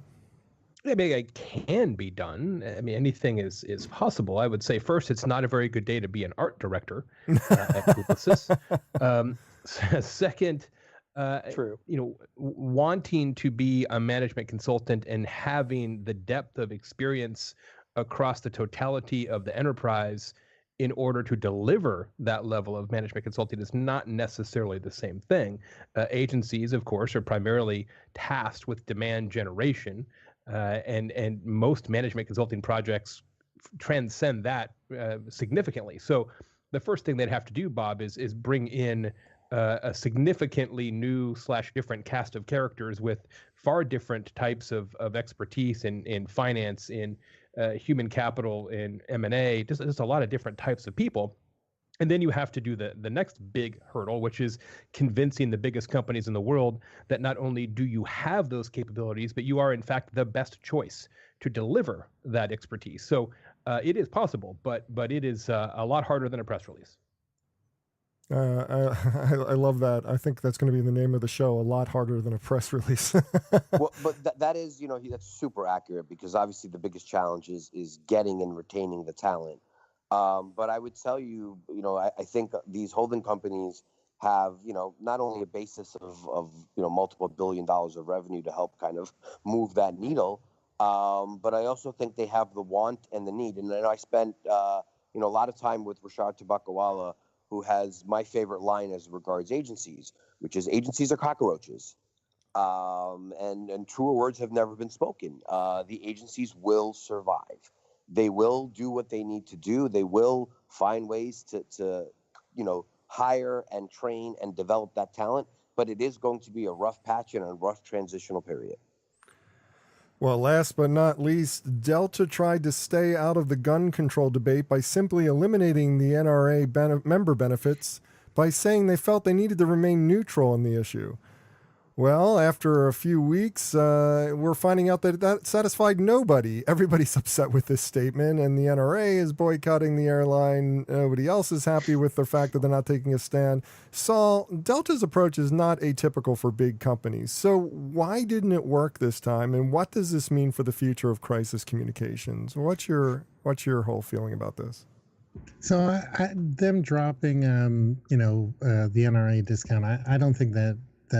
B: I mean, it can be done. I mean, anything is possible. I would say, first, it's not a very good day to be an art director at Publicis. Second,
D: True.
B: wanting to be a management consultant and having the depth of experience across the totality of the enterprise in order to deliver that level of management consulting is not necessarily the same thing. Agencies, of course, are primarily tasked with demand generation, and most management consulting projects transcend that significantly. So the first thing they'd have to do, Bob, is bring in a significantly new / different cast of characters with far different types of expertise in finance, in human capital, in M&A, just a lot of different types of people. And then you have to do the next big hurdle, which is convincing the biggest companies in the world that not only do you have those capabilities, but you are in fact the best choice to deliver that expertise. So it is possible, but it is a lot harder than a press release.
A: I love that. I think that's going to be the name of the show, a lot harder than a press release.
E: Well, but that is, that's super accurate, because obviously the biggest challenge is getting and retaining the talent. But I would tell you, I think these holding companies have, not only a basis of multiple $1 billion of revenue to help kind of move that needle, but I also think they have the want and the need. And then I spent, a lot of time with Rashad Tabakawala, who has my favorite line as regards agencies, which is agencies are cockroaches. And truer words have never been spoken. The agencies will survive. They will do what they need to do. They will find ways to hire and train and develop that talent. But it is going to be a rough patch and a rough transitional period.
A: Well, last but not least, Delta tried to stay out of the gun control debate by simply eliminating the NRA member benefits by saying they felt they needed to remain neutral on the issue. Well, after a few weeks, we're finding out that satisfied nobody. Everybody's upset with this statement, and the NRA is boycotting the airline. Nobody else is happy with the fact that they're not taking a stand. Saul, Delta's approach is not atypical for big companies. So why didn't it work this time, and what does this mean for the future of crisis communications? What's your whole feeling about this?
C: So them dropping, the NRA discount, I don't think that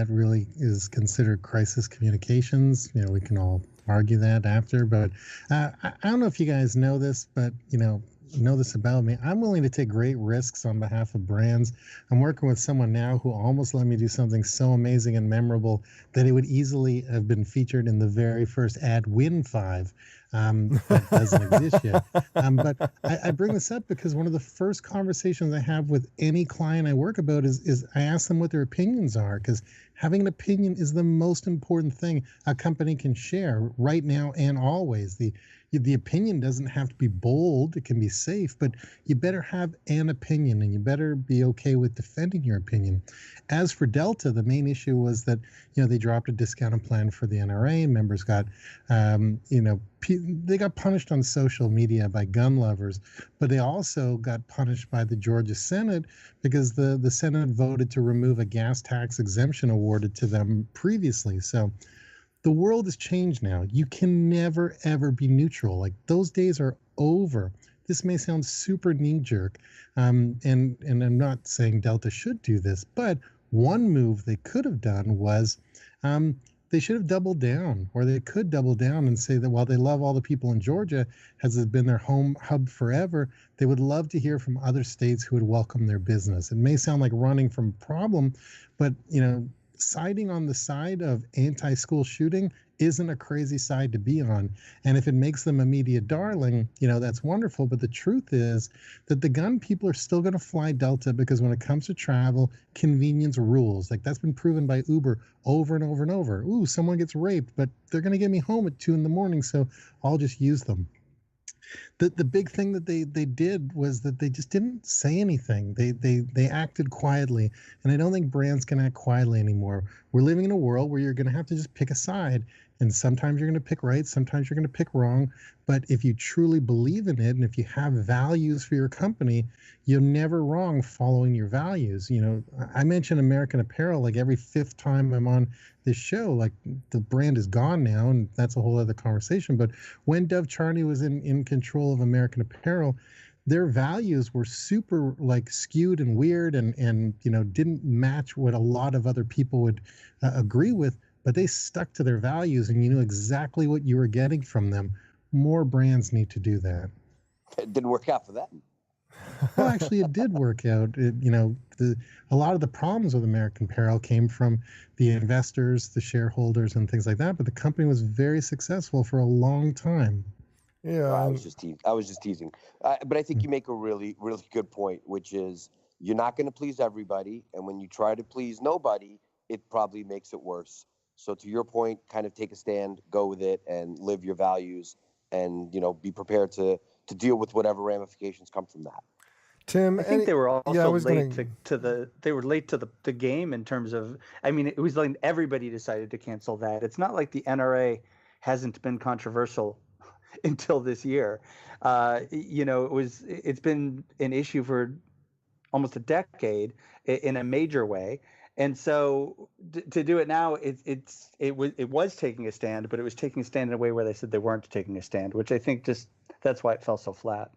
C: really is considered crisis communications. We can all argue that after, but I don't know if you guys know this, but know this about me. I'm willing to take great risks on behalf of brands. I'm working with someone now who almost let me do something so amazing and memorable that it would easily have been featured in the very first ad Win 5. That doesn't exist yet. But I bring this up because one of the first conversations I have with any client I work about is I ask them what their opinions are, because having an opinion is the most important thing a company can share right now and always. The opinion doesn't have to be bold. It can be safe, but you better have an opinion, and you better be okay with defending your opinion. As for Delta, the main issue was that, they dropped a discounted plan for the NRA. Members got, they got punished on social media by gun lovers, but they also got punished by the Georgia Senate because the Senate voted to remove a gas tax exemption awarded to them previously. So the world has changed now. You can never, ever be neutral. Like, those days are over. This may sound super knee-jerk, and I'm not saying Delta should do this, but one move they could have done was They should have doubled down, or they could double down and say that while they love all the people in Georgia, has been their home hub forever, they would love to hear from other states who would welcome their business. It may sound like running from a problem, but siding on the side of anti-school shooting isn't a crazy side to be on. And if it makes them a media darling, that's wonderful. But the truth is that the gun people are still going to fly Delta, because when it comes to travel, convenience rules. Like, that's been proven by Uber over and over and over. Ooh, someone gets raped, but they're going to get me home at 2 a.m, so I'll just use them. The big thing that they did was that they just didn't say anything. They acted quietly, and I don't think brands can act quietly anymore. We're living in a world where you're going to have to just pick a side, and sometimes you're going to pick right, sometimes you're going to pick wrong. But if you truly believe in it, and if you have values for your company, you're never wrong following your values. I mention American Apparel like every 5th time I'm on this show. Like, the brand is gone now, and that's a whole other conversation. But when Dov Charney was in control of American Apparel, their values were super skewed and weird, and didn't match what a lot of other people would agree with. But they stuck to their values, and you knew exactly what you were getting from them. More brands need to do that.
E: It didn't work out for them.
C: Well, actually, it did work out. A lot of the problems with American Apparel came from the investors, the shareholders, and things like that. But the company was very successful for a long time.
A: Yeah,
E: I was just teasing. But I think you make a really, really good point, which is you're not going to please everybody, and when you try to please nobody, it probably makes it worse. So to your point, kind of take a stand, go with it, and live your values, and be prepared to deal with whatever ramifications come from that.
A: Tim,
D: I think they were also late
A: they
D: were late to the game in terms of, it was like everybody decided to cancel that. It's not like the NRA hasn't been controversial until this year. It's been an issue for almost a decade in a major way. And so to do it now, it was taking a stand, but it was taking a stand in a way where they said they weren't taking a stand, which I think that's why it fell so flat.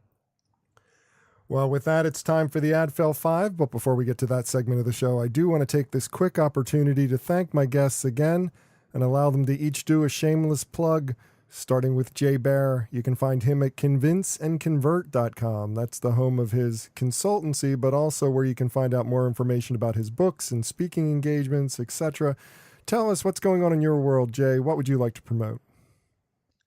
A: Well, with that, it's time for the AdFell 5. But before we get to that segment of the show, I do want to take this quick opportunity to thank my guests again and allow them to each do a shameless plug, starting with Jay Baer. You can find him at convinceandconvert.com. That's the home of his consultancy, but also where you can find out more information about his books and speaking engagements, etc. Tell us what's going on in your world, Jay. What would you like to promote?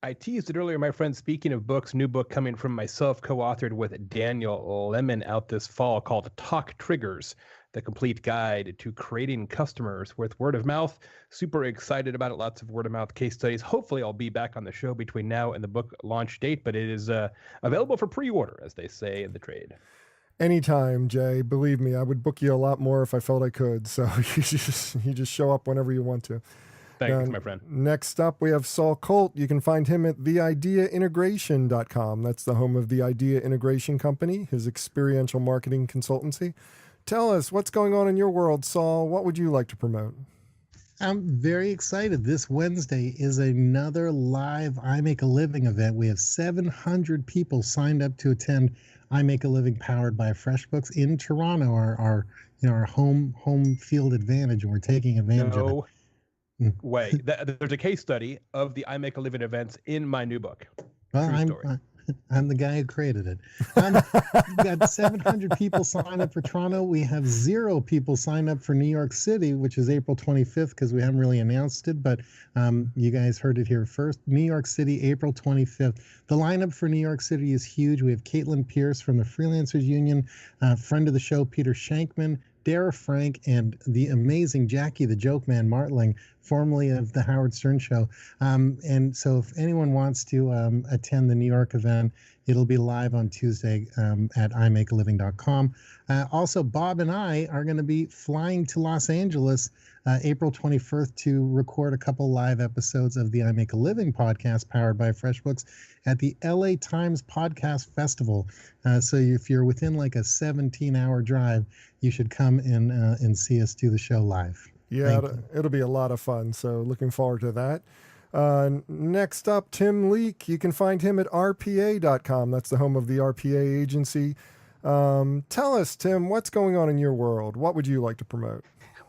B: I teased it earlier, my friend. Speaking of books, new book coming from myself, co-authored with Daniel Lemon out this fall, called Talk Triggers, the complete guide to creating customers with word of mouth. Super excited about it. Lots of word of mouth case studies. Hopefully I'll be back on the show between now and the book launch date, but it is available for pre-order, as they say in the trade.
A: Anytime, Jay. Believe me, I would book you a lot more if I felt I could. So you just show up whenever you want to.
B: Thanks, my friend.
A: Next up, we have Saul Colt. You can find him at theideaintegration.com. That's the home of the Idea Integration Company, his experiential marketing consultancy. Tell us what's going on in your world, Saul. What would you like to promote?
C: I'm very excited. This Wednesday is another live I Make a Living event. We have 700 people signed up to attend I Make a Living, powered by FreshBooks in Toronto, our home field advantage, and we're taking advantage of it.
B: Way. There's a case study of the I Make a Living events in my new book.
C: Well, I'm the guy who created it. We've got 700 people sign up for Toronto. We have 0 people sign up for New York City, which is April 25th, because we haven't really announced it, but you guys heard it here first. New York City, April 25th. The lineup for New York City is huge. We have Caitlin Pierce from the Freelancers Union, friend of the show, Peter Shankman, Dara Frank, and the amazing Jackie the Joke Man Martling, formerly of the Howard Stern Show. And so if anyone wants to attend the New York event, it'll be live on Tuesday at imakealiving.com. Also, Bob and I are going to be flying to Los Angeles April 21st to record a couple live episodes of the I Make a Living podcast, powered by FreshBooks, at the LA Times Podcast Festival. So if you're within like a 17-hour drive, you should come and see us do the show live.
A: Yeah, it'll be a lot of fun. So looking forward to that. Next up, Tim Leake. You can find him at rpa.com. That's the home of the RPA agency. Tell us, Tim, what's going on in your world? What would you like to promote?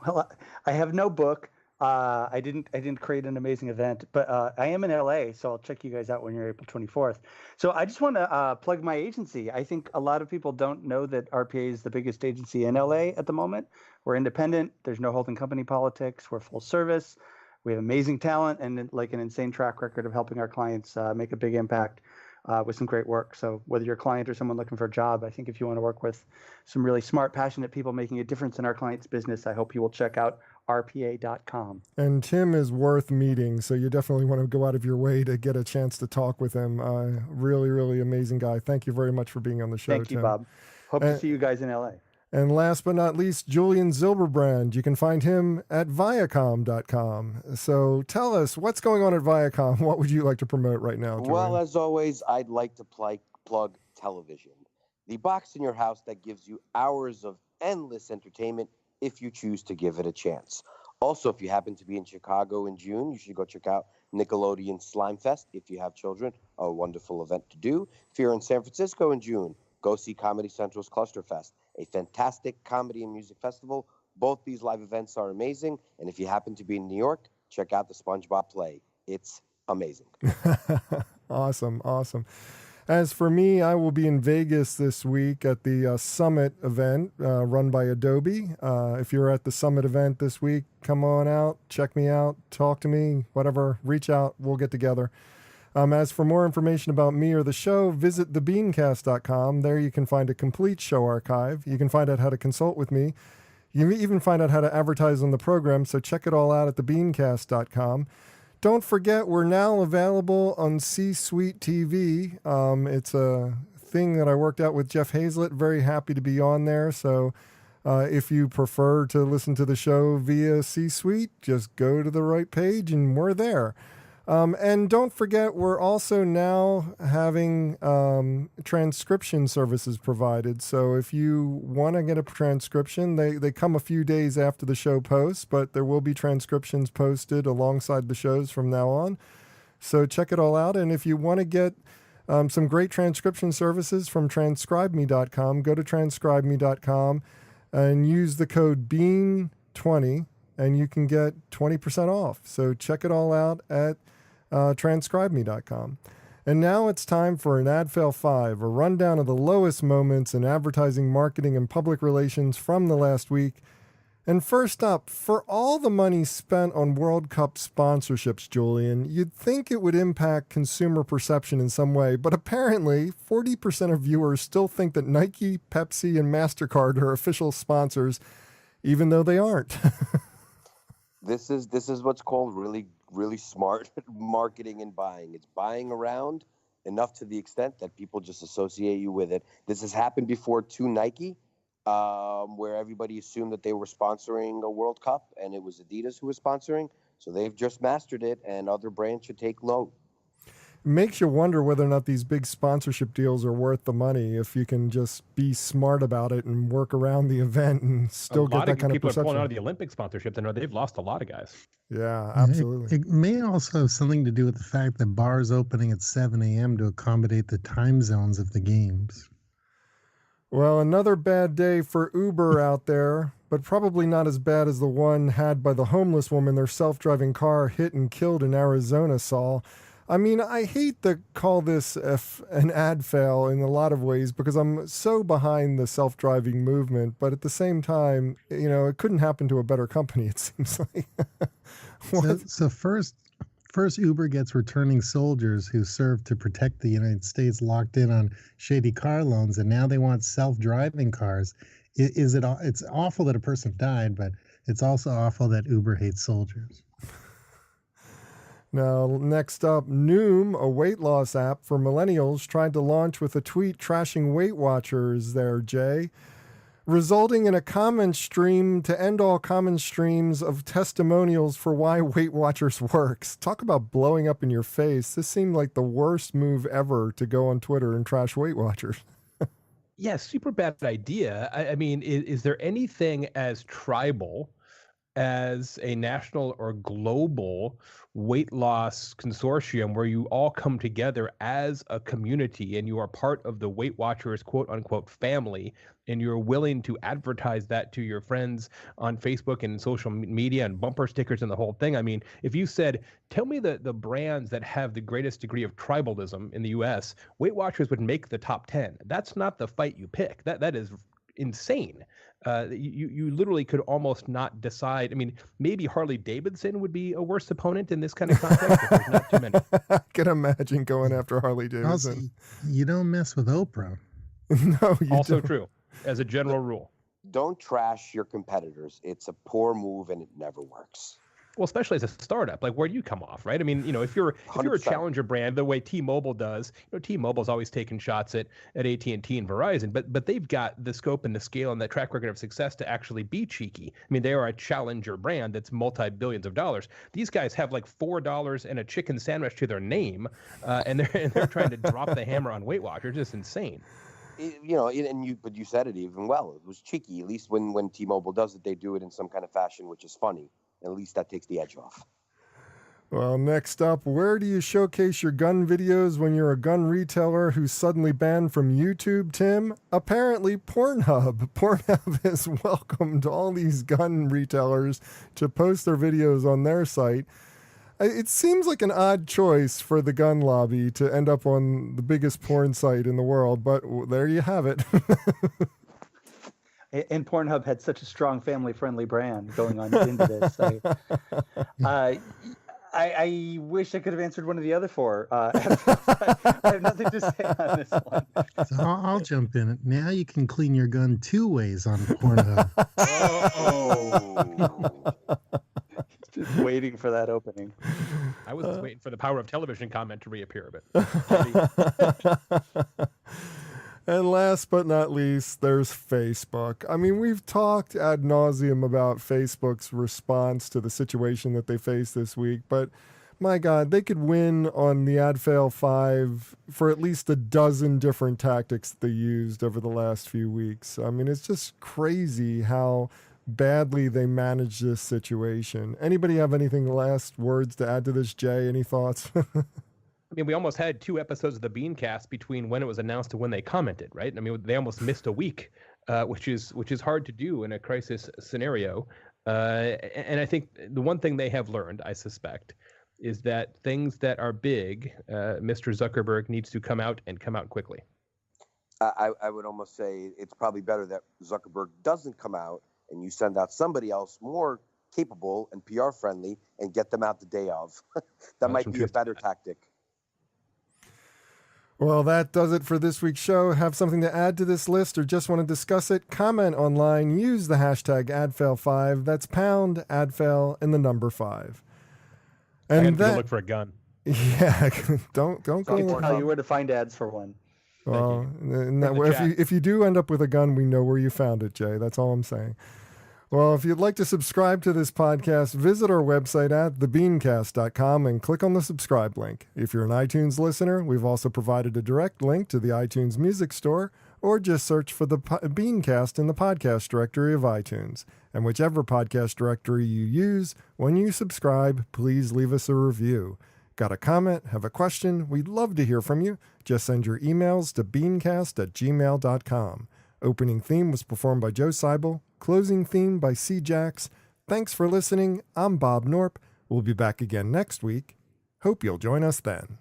D: Well, I have no book. I didn't create an amazing event, but I am in LA, so I'll check you guys out when you're April 24th. So I just want to plug my agency. I think a lot of people don't know that RPA is the biggest agency in LA at the moment. We're independent. There's no holding company politics. We're full service. We have amazing talent and like an insane track record of helping our clients make a big impact with some great work. So whether you're a client or someone looking for a job, I think if you want to work with some really smart, passionate people making a difference in our client's business, I hope you will check out rpa.com.
A: And Tim is worth meeting, so you definitely want to go out of your way to get a chance to talk with him. Really, really amazing guy. Thank you very much for being on the show,
D: Thank you,
A: Tim.
D: Bob. Hope to see you guys in LA.
A: And last but not least, Julian Zilberbrand. You can find him at Viacom.com. So tell us, what's going on at Viacom? What would you like to promote right now, Julian?
E: Well, as always, I'd like to plug television. The box in your house that gives you hours of endless entertainment if you choose to give it a chance. Also, if you happen to be in Chicago in June, you should go check out Nickelodeon Slime Fest if you have children, a wonderful event to do. If you're in San Francisco in June, go see Comedy Central's Clusterfest, a fantastic comedy and music festival. Both these live events are amazing. And if you happen to be in New York, check out the SpongeBob play. It's amazing.
A: Awesome. As for me, I will be in Vegas this week at the Summit event run by Adobe. If you're at the Summit event this week, come on out, check me out, talk to me, whatever, reach out, we'll get together. As for more information about me or the show, visit thebeancast.com. There you can find a complete show archive. You can find out how to consult with me. You can even find out how to advertise on the program, so check it all out at thebeancast.com. Don't forget, we're now available on C-Suite TV. It's a thing that I worked out with Jeff Hazlett. Very happy to be on there. So if you prefer to listen to the show via C-Suite, just go to the right page and we're there. And don't forget, we're also now having transcription services provided. So if you want to get a transcription, they come a few days after the show posts, but there will be transcriptions posted alongside the shows from now on. So check it all out. And if you want to get some great transcription services from transcribeme.com, go to transcribeme.com and use the code BEAN20 and you can get 20% off. So check it all out at transcribeme.com. And now it's time for an Ad Fail 5, a rundown of the lowest moments in advertising, marketing, and public relations from the last week. And first up, for all the money spent on World Cup sponsorships, Julian, you'd think it would impact consumer perception in some way, but apparently 40% of viewers still think that Nike, Pepsi, and MasterCard are official sponsors, even though they aren't.
E: This is what's called really smart marketing and buying. It's buying around enough to the extent that people just associate you with it. This has happened before to Nike, where everybody assumed that they were sponsoring a World Cup and it was Adidas who was sponsoring. So they've just mastered it, and other brands should take note.
A: Makes you wonder whether or not these big sponsorship deals are worth the money if you can just be smart about it and work around the event and still get that kind of perception. A lot of
B: people are pulling out of the Olympic sponsorship. They've lost a lot of guys.
A: Yeah, absolutely.
C: It may also have something to do with the fact that bars opening at 7 a.m. to accommodate the time zones of the games.
A: Well, another bad day for Uber out there, but probably not as bad as the one had by the homeless woman their self-driving car hit and killed in Arizona, Saul. I mean, I hate to call this an ad fail in a lot of ways because I'm so behind the self-driving movement, but at the same time, it couldn't happen to a better company, it seems like.
C: So first Uber gets returning soldiers who served to protect the United States locked in on shady car loans, and now they want self-driving cars. It's awful that a person died, but it's also awful that Uber hates soldiers.
A: Now, next up, Noom, a weight loss app for millennials, tried to launch with a tweet trashing Weight Watchers there, Jay, resulting in a comment stream to end all comment streams of testimonials for why Weight Watchers works. Talk about blowing up in your face. This seemed like the worst move ever to go on Twitter and trash Weight Watchers.
B: Yeah, super bad idea. I mean, is there anything as tribal as a national or global weight loss consortium where you all come together as a community and you are part of the Weight Watchers quote unquote family, and you're willing to advertise that to your friends on Facebook and social media and bumper stickers and the whole thing. I mean, if you said, tell me the brands that have the greatest degree of tribalism in the US, Weight Watchers would make the top 10. That's not the fight you pick. That is insane. You literally could almost not decide. I mean, maybe Harley Davidson would be a worse opponent in this kind of context, but there's not too many.
A: I can imagine going after Harley Davidson.
C: Also, you don't mess with Oprah.
A: No, you
B: also
A: don't.
B: true, as a general rule.
E: Don't trash your competitors. It's a poor move and it never works.
B: Well, especially as a startup, like where do you come off, right? I mean, if you're a
E: 100%.
B: challenger brand, the way T-Mobile does, T-Mobile's always taking shots at AT&T and Verizon, but they've got the scope and the scale and the track record of success to actually be cheeky. I mean, they are a challenger brand that's multi-billions of dollars. These guys have like $4 and a chicken sandwich to their name, and they're trying to drop the hammer on Weight Watchers. Just insane.
E: But you said it even well. It was cheeky. At least when T-Mobile does it, they do it in some kind of fashion which is funny. At least that takes the edge off.
A: Well, next up, where do you showcase your gun videos when you're a gun retailer who's suddenly banned from YouTube, Tim? Apparently, Pornhub. Pornhub has welcomed all these gun retailers to post their videos on their site. It seems like an odd choice for the gun lobby to end up on the biggest porn site in the world, but there you have it.
D: And Pornhub had such a strong family-friendly brand going on into this. I wish I could have answered one of the other four. I have nothing to say on this one.
C: So I'll jump in. Now you can clean your gun 2 ways on Pornhub.
D: Just waiting for that opening.
B: I was waiting for the power of television comment to reappear a bit.
A: And last but not least, there's Facebook. I mean, we've talked ad nauseum about Facebook's response to the situation that they faced this week, but my God, they could win on the AdFail 5 for at least a dozen different tactics that they used over the last few weeks. I mean, it's just crazy how badly they managed this situation. Anybody have anything last words to add to this, Jay? Any thoughts?
B: I mean, we almost had 2 episodes of the BeanCast between when it was announced and when they commented, right? I mean, they almost missed a week, which is hard to do in a crisis scenario. And I think the one thing they have learned, I suspect, is that things that are big, Mr. Zuckerberg needs to come out quickly.
E: I would almost say it's probably better that Zuckerberg doesn't come out and you send out somebody else more capable and PR friendly and get them out the day of. That might be a better tactic.
A: Well, that does it for this week's show. Have something to add to this list or just want to discuss it? Comment online. Use the hashtag AdFail5. That's pound AdFail and the number 5. And
B: I'm gonna look for a gun.
A: Yeah, don't go.
D: I can tell you where to find ads for one.
A: Well, if you do end up with a gun, we know where you found it, Jay. That's all I'm saying. Well, if you'd like to subscribe to this podcast, visit our website at thebeancast.com and click on the subscribe link. If you're an iTunes listener, we've also provided a direct link to the iTunes Music Store, or just search for the BeanCast in the podcast directory of iTunes. And whichever podcast directory you use, when you subscribe, please leave us a review. Got a comment? Have a question? We'd love to hear from you. Just send your emails to beancast@gmail.com. Opening theme was performed by Joe Seibel. Closing theme by C. Jax. Thanks for listening. I'm Bob Norp. We'll be back again next week. Hope you'll join us then.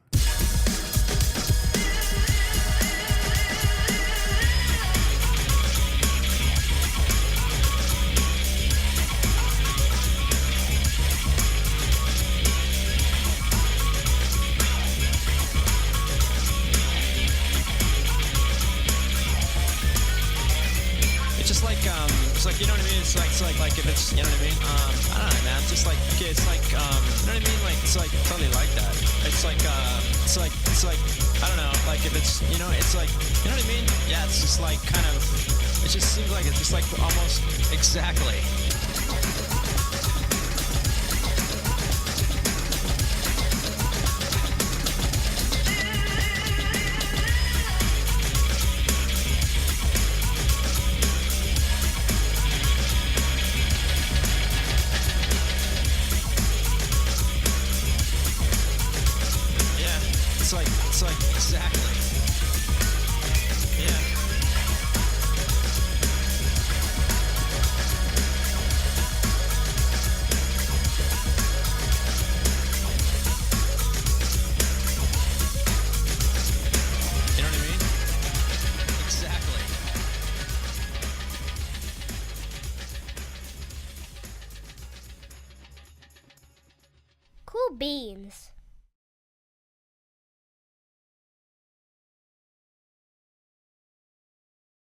F: You know what I mean? It's like if it's, you know what I mean? I don't know, man. It's just like, okay, it's like, you know what I mean? Like, it's like totally like that. It's like, I don't know, like if it's, you know, it's like, you know what I mean? Yeah, it's just like kind of, it just seems like it's just like almost exactly. like exactly. Yeah. You know what I mean? Exactly.
G: Cool beans.